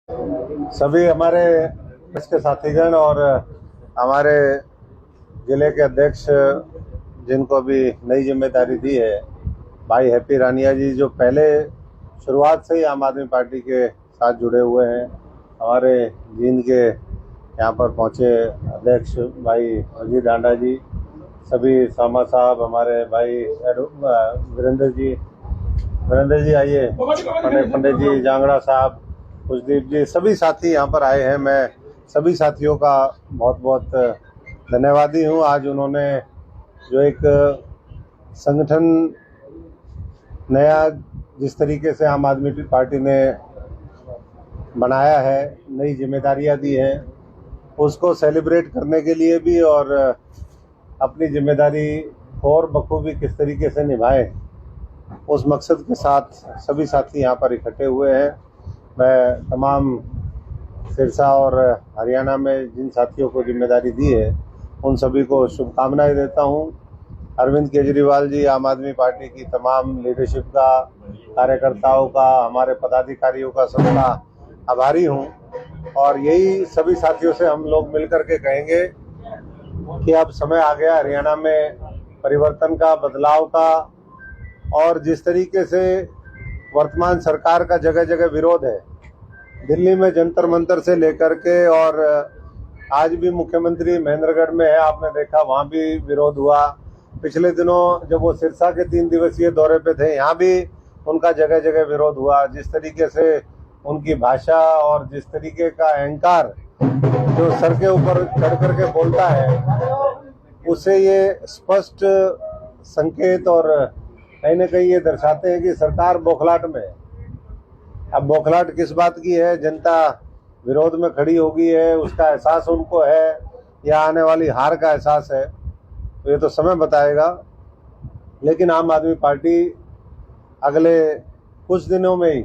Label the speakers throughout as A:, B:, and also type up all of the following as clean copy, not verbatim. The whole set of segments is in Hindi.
A: सभी हमारे इसके साथीगण और हमारे जिले के अध्यक्ष जिनको अभी नई जिम्मेदारी दी है, भाई हैप्पी रानिया जी, जो पहले शुरुआत से ही आम आदमी पार्टी के साथ जुड़े हुए हैं। हमारे जींद के यहाँ पर पहुँचे अध्यक्ष भाई अजीत डांडा जी, सभी सामा साहब, हमारे भाई वीरेंद्र जी आइए, पंडित जी जांगड़ा साहब, कुलदीप जी, सभी साथी यहाँ पर आए हैं। मैं सभी साथियों का बहुत बहुत धन्यवादी हूँ। आज उन्होंने जो एक संगठन नया जिस तरीके से आम आदमी पार्टी ने बनाया है, नई जिम्मेदारियां दी हैं, उसको सेलिब्रेट करने के लिए भी और अपनी जिम्मेदारी और बखूबी किस तरीके से निभाएं, उस मकसद के साथ सभी साथी यहाँ पर इकट्ठे हुए हैं। मैं तमाम सिरसा और हरियाणा में जिन साथियों को जिम्मेदारी दी है उन सभी को शुभकामनाएं देता हूँ। अरविंद केजरीवाल जी, आम आदमी पार्टी की तमाम लीडरशिप का, कार्यकर्ताओं का, हमारे पदाधिकारियों का सबका आभारी हूँ। और यही सभी साथियों से हम लोग मिलकर के कहेंगे कि अब समय आ गया हरियाणा में परिवर्तन का, बदलाव का। और जिस तरीके से वर्तमान सरकार का जगह जगह विरोध है, दिल्ली में जंतर मंतर से लेकर के, और आज भी मुख्यमंत्री महेंद्रगढ़ में है, आपने देखा वहाँ भी विरोध हुआ। पिछले दिनों जब वो सिरसा के 3 दिवसीय दौरे पे थे, यहाँ भी उनका जगह जगह विरोध हुआ। जिस तरीके से उनकी भाषा और जिस तरीके का अहंकार जो सर के ऊपर चढ़ करके बोलता है, उससे ये स्पष्ट संकेत और कहीं न कहीं ये दर्शाते हैं कि सरकार बौखलाहट में है। अब बौखलाहट किस बात की है? जनता विरोध में खड़ी हो गई है, उसका एहसास उनको है या आने वाली हार का एहसास है, तो ये तो समय बताएगा। लेकिन आम आदमी पार्टी अगले कुछ दिनों में ही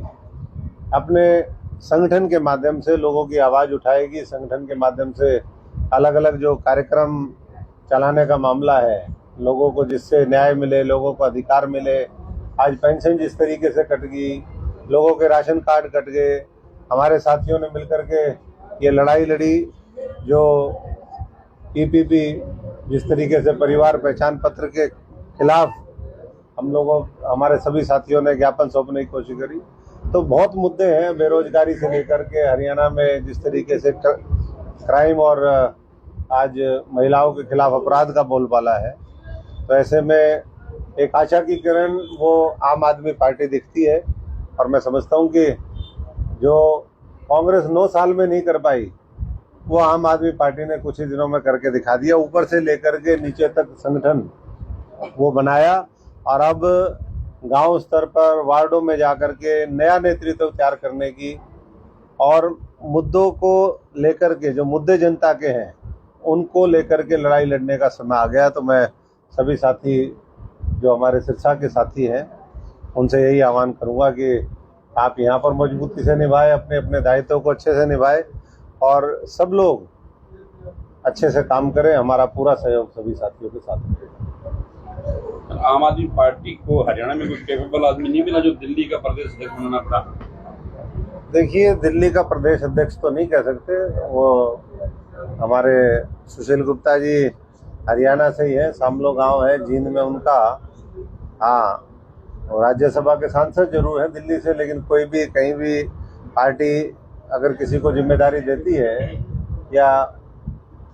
A: अपने संगठन के माध्यम से लोगों की आवाज़ उठाएगी। संगठन के माध्यम से अलग अलग जो कार्यक्रम चलाने का मामला है, लोगों को जिससे न्याय मिले, लोगों को अधिकार मिले। आज पेंशन जिस तरीके से कट गई, लोगों के राशन कार्ड कट गए, हमारे साथियों ने मिलकर के ये लड़ाई लड़ी। जो पीपीपी जिस तरीके से परिवार पहचान पत्र के खिलाफ हमारे सभी साथियों ने ज्ञापन सौंपने की कोशिश करी। तो बहुत मुद्दे हैं, बेरोजगारी से लेकर के हरियाणा में जिस तरीके से क्राइम और आज महिलाओं के खिलाफ अपराध का बोलबाला है, तो ऐसे में एक आशा की किरण वो आम आदमी पार्टी दिखती है। और मैं समझता हूँ कि जो कांग्रेस 9 साल में नहीं कर पाई, वो आम आदमी पार्टी ने कुछ ही दिनों में करके दिखा दिया। ऊपर से लेकर के नीचे तक संगठन वो बनाया, और अब गांव स्तर पर, वार्डों में जाकर के नया नेतृत्व तैयार करने की और मुद्दों को लेकर के, जो मुद्दे जनता के हैं उनको लेकर के लड़ाई लड़ने का समय आ गया। तो मैं सभी साथी जो हमारे सिरसा के साथी हैं उनसे यही आह्वान करूंगा कि आप यहाँ पर मजबूती से निभाएं, अपने अपने दायित्व को अच्छे से निभाएं और सब लोग अच्छे से काम करें। हमारा पूरा सहयोग सभी साथियों के साथ है।
B: आम आदमी पार्टी को हरियाणा में कोई कैपेबल आदमी नहीं मिला जो दिल्ली का प्रदेश अध्यक्ष बनाना पड़ा?
A: देखिए, दिल्ली का प्रदेश अध्यक्ष तो नहीं कह सकते, वो हमारे सुशील गुप्ता जी हरियाणा से ही है, सामलो गांव है जींद में उनका। हाँ, राज्यसभा के सांसद जरूर हैं दिल्ली से, लेकिन कोई भी कहीं भी पार्टी अगर किसी को जिम्मेदारी देती है या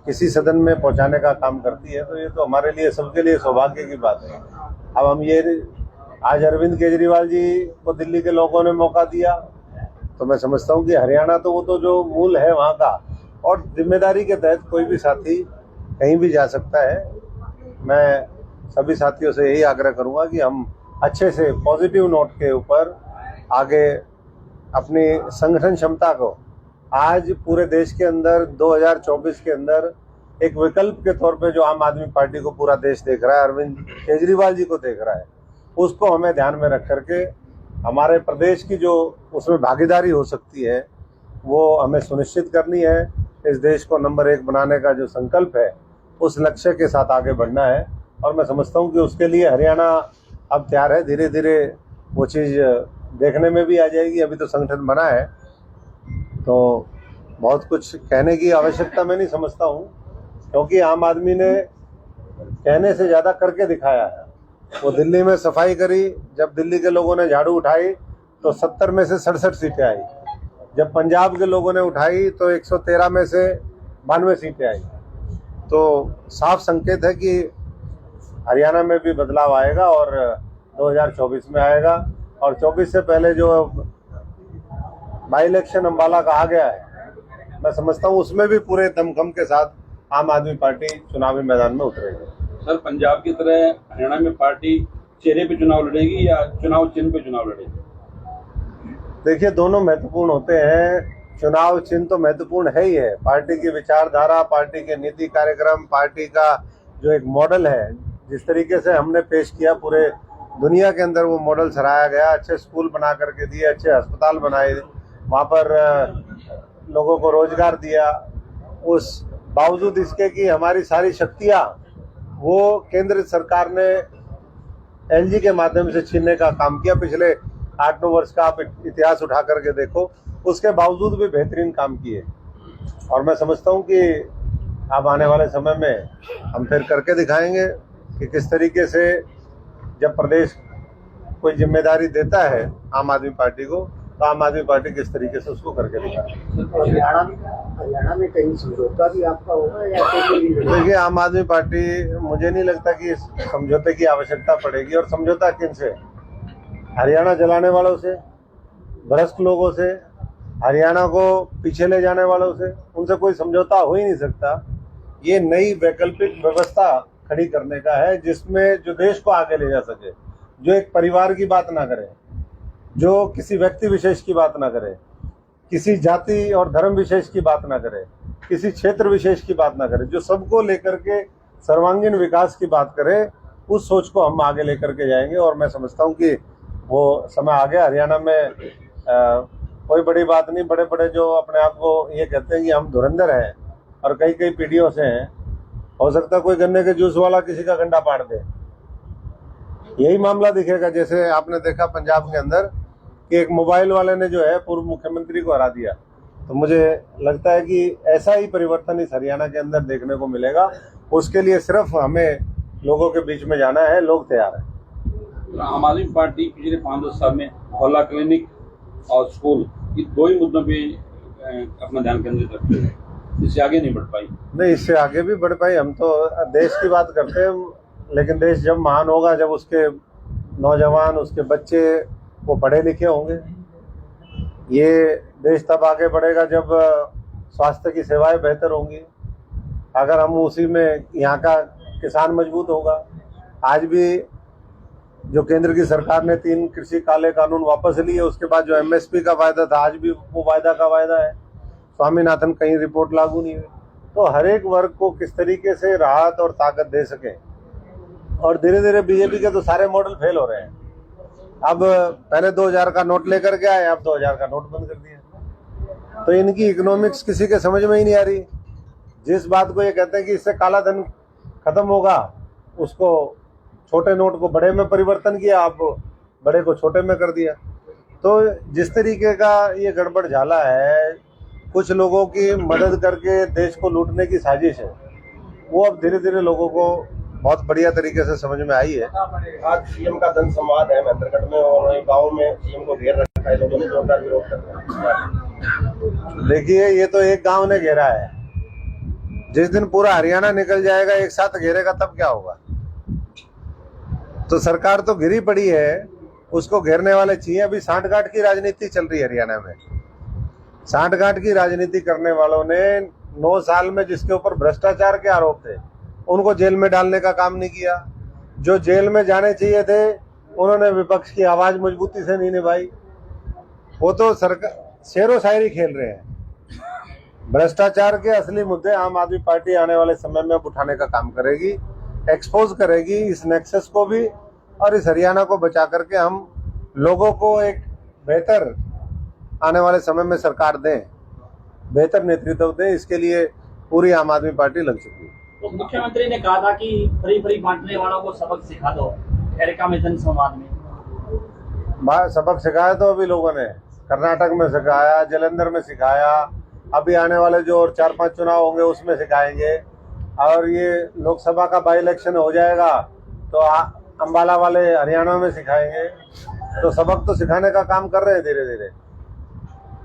A: किसी सदन में पहुंचाने का काम करती है, तो ये तो हमारे लिए, सबके लिए सौभाग्य की बात है। अब हम ये आज अरविंद केजरीवाल जी को दिल्ली के लोगों ने मौका दिया, तो मैं समझता हूँ कि हरियाणा तो वो तो जो मूल है वहाँ का, और जिम्मेदारी के तहत कोई भी साथी कहीं भी जा सकता है। मैं सभी साथियों से यही आग्रह करूँगा कि हम अच्छे से पॉजिटिव नोट के ऊपर आगे अपनी संगठन क्षमता को, आज पूरे देश के अंदर 2024 के अंदर एक विकल्प के तौर पे जो आम आदमी पार्टी को पूरा देश देख रहा है, अरविंद केजरीवाल जी को देख रहा है, उसको हमें ध्यान में रख करके हमारे प्रदेश की जो उसमें भागीदारी हो सकती है वो हमें सुनिश्चित करनी है। इस देश को नंबर 1 बनाने का जो संकल्प है, उस लक्ष्य के साथ आगे बढ़ना है। और मैं समझता हूँ कि उसके लिए हरियाणा अब तैयार है। धीरे धीरे वो चीज़ देखने में भी आ जाएगी। अभी तो संगठन बना है, तो बहुत कुछ कहने की आवश्यकता मैं नहीं समझता हूँ, क्योंकि आम आदमी ने कहने से ज़्यादा करके दिखाया है। वो दिल्ली में सफाई करी, जब दिल्ली के लोगों ने झाड़ू उठाई तो 70 में से 67 सीटें आई। जब पंजाब के लोगों ने उठाई तो 113 में से 92 सीटें आई। तो साफ संकेत है कि हरियाणा में भी बदलाव आएगा और 2024 में आएगा। और 24 से पहले जो बाई इलेक्शन अम्बाला का आ गया है, मैं समझता हूँ उसमें भी पूरे दमखम के साथ आम आदमी पार्टी चुनावी मैदान में उतरेगी।
B: सर, पंजाब की तरह हरियाणा में पार्टी चेहरे पे चुनाव लड़ेगी या चुनाव चिन्ह पे चुनाव लड़ेगी?
A: देखिए, दोनों महत्वपूर्ण होते हैं। चुनाव चिन्ह तो महत्वपूर्ण है ही है। पार्टी की विचारधारा, पार्टी के नीति कार्यक्रम, पार्टी का जो एक मॉडल है, जिस तरीके से हमने पेश किया पूरे दुनिया के अंदर, वो मॉडल सराहा गया। अच्छे स्कूल बना करके दिए, अच्छे अस्पताल बनाए, वहाँ पर लोगों को रोजगार दिया। उस बावजूद इसके कि हमारी सारी शक्तियाँ वो केंद्र सरकार ने एलजी के माध्यम से छीनने का काम किया। पिछले 8-9 वर्ष का आप इतिहास उठा करके देखो, उसके बावजूद भी बेहतरीन काम किए। और मैं समझता हूँ कि अब आने वाले समय में हम फिर करके दिखाएंगे कि किस तरीके से जब प्रदेश कोई जिम्मेदारी देता है आम आदमी पार्टी को, तो आम आदमी पार्टी किस तरीके से उसको करके दिखाएगी।
C: हरियाणा में कहीं समझौता भी आपका होगा या
A: देखिए, आम आदमी पार्टी, मुझे नहीं लगता कि इस समझौते की आवश्यकता पड़ेगी। और समझौता किनसे? हरियाणा जलाने वालों से, भ्रष्ट लोगों से, हरियाणा को पीछे ले जाने वालों से, उनसे कोई समझौता हो ही नहीं सकता। ये नई वैकल्पिक व्यवस्था खड़ी करने का है, जिसमें जो देश को आगे ले जा सके, जो एक परिवार की बात ना करे, जो किसी व्यक्ति विशेष की बात ना करे, किसी जाति और धर्म विशेष की बात ना करे, किसी क्षेत्र विशेष की बात ना करे, जो सबको लेकर के सर्वांगीण विकास की बात करे, उस सोच को हम आगे लेकर के जाएंगे। और मैं समझता हूँ कि वो समय आ गया। हरियाणा में कोई बड़ी बात नहीं। बड़े बड़े जो अपने आप को ये कहते हैं कि हम धुरंधर हैं और कई कई पीढ़ियों से हैं, हो सकता है कोई गन्ने के जूस वाला किसी का गंडा पाड़ दे, यही मामला दिखेगा। जैसे आपने देखा पंजाब के अंदर कि एक मोबाइल वाले ने जो है पूर्व मुख्यमंत्री को हरा दिया। तो मुझे लगता है कि ऐसा ही परिवर्तन इस हरियाणा के अंदर देखने को मिलेगा। उसके लिए सिर्फ हमें लोगों के बीच में जाना है, लोग तैयार हैं।
B: आम आदमी पार्टी पिछले 5-10 साल में मोहल्ला क्लिनिक और स्कूल, ये 2 ही मुद्दों पे अपना ध्यान केंद्रित रखते हैं, इससे आगे नहीं बढ़ पाई।
A: नहीं, इससे आगे भी बढ़ पाई। हम तो देश की बात करते हैं, लेकिन देश जब महान होगा, जब उसके नौजवान, उसके बच्चे वो पढ़े लिखे होंगे। ये देश तब आगे बढ़ेगा जब स्वास्थ्य की सेवाएं बेहतर होंगी। अगर हम उसी में, यहाँ का किसान मजबूत होगा। आज भी जो केंद्र की सरकार ने 3 कृषि काले कानून वापस लिए, उसके बाद जो एमएसपी का वायदा था, आज भी वो वायदा का वायदा है। स्वामीनाथन कहीं रिपोर्ट लागू नहीं हुई। तो हर एक वर्ग को किस तरीके से राहत और ताकत दे सके। और धीरे धीरे बीजेपी के तो सारे मॉडल फेल हो रहे हैं। अब पहले 2000 का नोट लेकर के आए, अब 2000 का नोट बंद कर दिया। तो इनकी इकोनॉमिक्स किसी के समझ में ही नहीं आ रही। जिस बात को ये कहते हैं कि इससे काला धन खत्म होगा, उसको छोटे नोट को बड़े में परिवर्तन किया, अब बड़े को छोटे में कर दिया। तो जिस तरीके का ये गड़बड़ झाला है, कुछ लोगों की मदद करके देश को लूटने की साजिश है, वो अब धीरे धीरे लोगों को बहुत बढ़िया तरीके से समझ में आई है।
C: आज सीएम का धन संवाद है महेंद्रगढ़ में और गांव में सीएम को घेर रखा है, लोगों ने जोरदार विरोध कर रहा है।
A: देखिए, ये तो एक गांव ने घेरा है। जिस दिन पूरा हरियाणा निकल जाएगा, एक साथ घेरेगा, तब क्या होगा? तो सरकार तो घिरी पड़ी है, उसको घेरने वाले चाहिए। अभी सांठगांठ की राजनीति चल रही है हरियाणा में। सांठगांठ की राजनीति करने वालों ने 9 साल में जिसके ऊपर भ्रष्टाचार के आरोप थे, उनको जेल में डालने का काम नहीं किया। जो जेल में जाने चाहिए थे, उन्होंने विपक्ष की आवाज मजबूती से नहीं निभाई। वो तो सरकार शेरो शायरी खेल रहे हैं। भ्रष्टाचार के असली मुद्दे आम आदमी पार्टी आने वाले समय में उठाने का काम करेगी, एक्सपोज करेगी इस नेक्सस को भी, और इस हरियाणा को बचा करके हम लोगों को एक बेहतर आने वाले समय में सरकार दें, बेहतर नेतृत्व दें। इसके लिए पूरी आम आदमी पार्टी लग चुकी है।
D: तो मुख्यमंत्री ने कहा था कि फ्री फ्री बांटने वालों को सबक सिखा दो, अमेरिका में जनसंवाद में
A: सबक सिखाया तो अभी लोगों ने, कर्नाटक में सिखाया, जालंधर में सिखाया, अभी आने वाले जो और 4-5 चुनाव होंगे उसमें सिखाएंगे। और ये लोकसभा का बाई इलेक्शन हो जाएगा तो अम्बाला वाले हरियाणा में सिखाएंगे। तो सबक तो सिखाने का काम कर रहे हैं धीरे धीरे।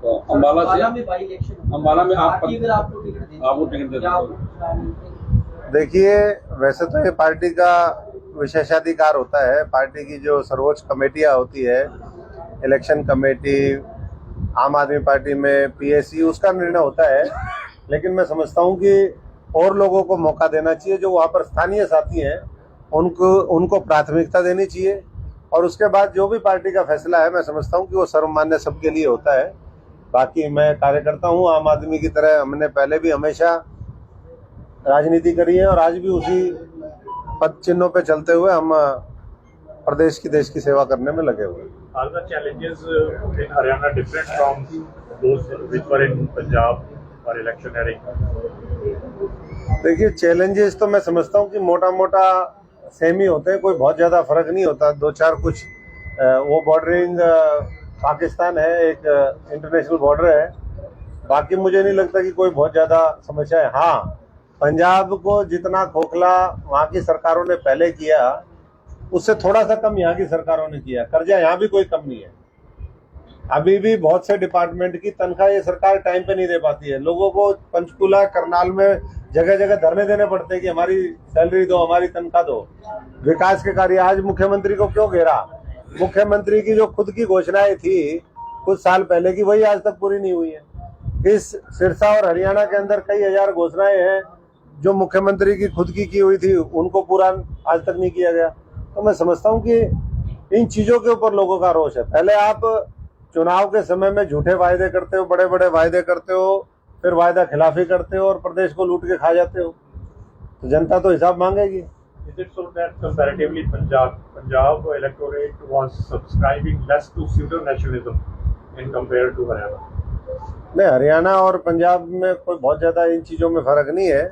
B: तो अम्बाला से
D: में बाई इलेक्शन
B: अम्बाला में
D: पार्टी अगर आपको टिकट
B: दे
A: देखिए, वैसे तो ये पार्टी का विशेषाधिकार होता है। पार्टी की जो सर्वोच्च कमेटियां होती है, इलेक्शन कमेटी, आम आदमी पार्टी में पीएससी, उसका निर्णय होता है। लेकिन मैं समझता हूँ कि और लोगों को मौका देना चाहिए, जो वहाँ पर स्थानीय साथी हैं उनको प्राथमिकता देनी चाहिए। और उसके बाद जो भी पार्टी का फैसला है, मैं समझता हूँ कि वो सर्वमान्य सबके लिए होता है। बाकी मैं कार्यकर्ता हूँ आम आदमी की तरह, हमने पहले भी हमेशा राजनीति करी है और आज भी उसी पद चिन्हों पे चलते हुए हम प्रदेश की, देश की सेवा करने में लगे हुए हैं।
E: Are the challenges in Haryana different from those which were in Punjab or electioneering?
A: देखिए, चैलेंजेस तो मैं समझता हूँ कि मोटा मोटा सेम ही होते हैं, कोई बहुत ज़्यादा फर्क नहीं होता। 2-4 कुछ वो बॉर्डरिंग पाकिस्तान है, एक इंटरनेशनल बॉर्डर है। बाकी मुझे नहीं लगता कि कोई बहुत ज़्यादा समस्या है। हाँ, पंजाब को जितना खोखला वहाँ की सरकारों ने पहले किया, उससे थोड़ा सा कम यहाँ की सरकारों ने किया। कर्जा यहाँ भी कोई कम नहीं है। अभी भी बहुत से डिपार्टमेंट की तनख्वाह ये सरकार टाइम पे नहीं दे पाती है। लोगों को पंचकूला, करनाल में जगह जगह धरने देने पड़ते हैं कि हमारी सैलरी दो, हमारी तनख्वाह दो। विकास के कार्य आज मुख्यमंत्री को क्यों घेरा? मुख्यमंत्री की जो खुद की घोषणाएं थी कुछ साल पहले की, वही आज तक पूरी नहीं हुई है। इस सिरसा और हरियाणा के अंदर कई हजार घोषणाएं हैं जो मुख्यमंत्री की खुद की हुई थी, उनको पूरा आज तक नहीं किया गया। तो मैं समझता हूँ कि इन चीजों के ऊपर लोगों का रोष है। पहले आप चुनाव के समय में झूठे वायदे करते हो, बड़े बड़े वायदे करते हो, फिर वायदा खिलाफी करते हो और प्रदेश को लूट के खा जाते हो, तो जनता तो हिसाब मांगेगी।
E: Is it so that comparatively Punjab electorate was subscribing less to pseudo nationalism in compared to Haryana?
A: नहीं, हरियाणा और पंजाब में कोई बहुत ज़्यादा इन चीज़ों में फ़र्क नहीं है।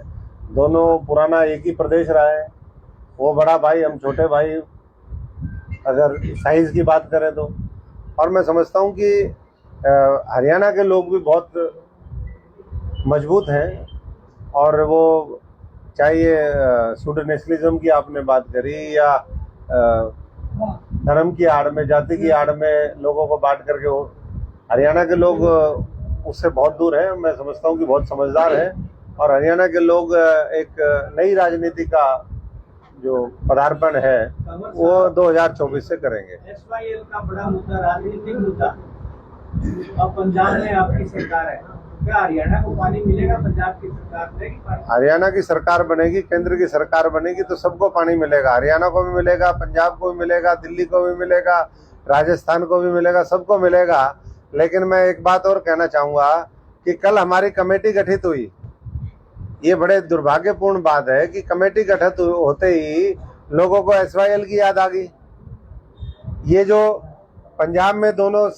A: दोनों पुराना एक ही प्रदेश रहा है। वो बड़ा भाई, हम छोटे भाई, अगर साइज़ की बात करें तो। और मैं समझता हूँ कि हरियाणा के लोग भी बहुत मजबूत हैं। और वो चाहे ये सूडो नेशनलिज्म की आपने बात करी या धर्म की आड़ में, जाति की आड़ में लोगों को बांट करके, वो हरियाणा के लोग उससे बहुत दूर हैं। मैं समझता हूँ कि बहुत समझदार हैं और हरियाणा के लोग एक नई राजनीति का जो पदार्पण है वो 2024 से करेंगे।
D: SYL का बड़ा मुद्दा, राजनीतिक मुद्दा, अब पंजाब में आपकी सरकार है, क्या हरियाणा को पानी मिलेगा? पंजाब की सरकार देगी पानी?
A: हरियाणा की सरकार बनेगी, केंद्र की सरकार बनेगी तो सबको पानी मिलेगा। हरियाणा को भी मिलेगा, पंजाब को भी मिलेगा, दिल्ली को भी मिलेगा, राजस्थान को भी मिलेगा, सबको मिलेगा। लेकिन मैं एक बात और कहना चाहूँगा कि कल हमारी कमेटी गठित हुई। ये बड़े दुर्भाग्यपूर्ण बात है कि कमेटी गठित होते ही लोगों को SYL की याद आ गई। ये जो पंजाब में दोनों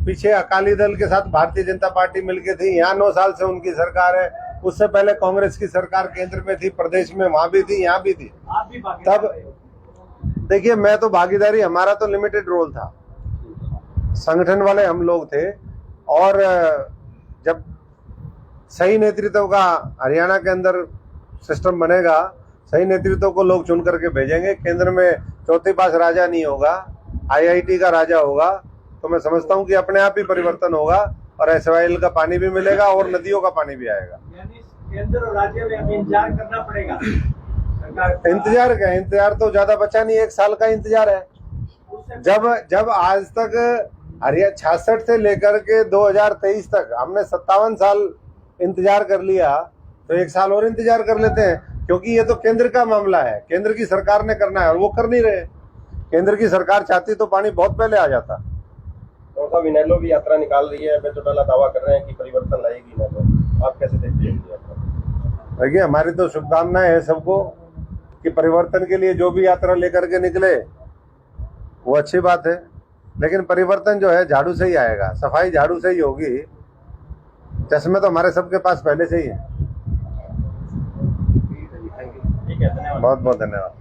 A: पीछे अकाली दल के साथ भारतीय जनता पार्टी मिलके थी, यहाँ 9 साल से उनकी सरकार है। उससे पहले कांग्रेस की सरकार केंद्र में थी, प्रदेश में, वहां भी थी, यहाँ भी थी।
D: आप भी भागीदार
A: तब
D: रहे।
A: देखिए, मैं तो भागीदारी, हमारा तो लिमिटेड रोल था, संगठन वाले हम लोग थे। और जब सही नेतृत्व का हरियाणा के अंदर सिस्टम बनेगा, सही नेतृत्व को लोग चुन करके भेजेंगे। केंद्र में चौथे पास राजा नहीं होगा, IIT का राजा होगा। तो मैं समझता हूँ कि अपने आप ही परिवर्तन होगा और SYL का पानी भी मिलेगा और नदियों का पानी भी आएगा।
D: यानी केंद्र और राज्य में अभी इंतजार करना पड़ेगा सरकार को।
A: इंतजार का इंतजार तो ज्यादा बचा नहीं, 1 साल का इंतजार है। जब आज तक हरियाणा 66 से लेकर के 2023 तक हमने 57 साल इंतजार कर लिया, तो 1 साल और इंतजार कर लेते हैं, क्योंकि ये तो केंद्र का मामला है, केंद्र की सरकार ने करना है और वो कर नहीं रहे। केंद्र की सरकार चाहती तो पानी बहुत पहले आ जाता।
C: तो साहब, इनेलो भी यात्रा निकाल रही है, चौटाला दावा कर रहे हैं कि परिवर्तन लाएगी इनेलो, आप कैसे देखते हैं यात्रा?
A: देखिए, हमारी तो शुभकामनाएं है सबको कि परिवर्तन के लिए जो भी यात्रा लेकर के निकले वो अच्छी बात है। लेकिन परिवर्तन जो है झाड़ू से ही आएगा, सफाई झाड़ू से ही होगी। चश्मे तो हमारे सबके पास पहले से ही है।
D: ठीक है, धन्यवाद।
A: बहुत बहुत धन्यवाद।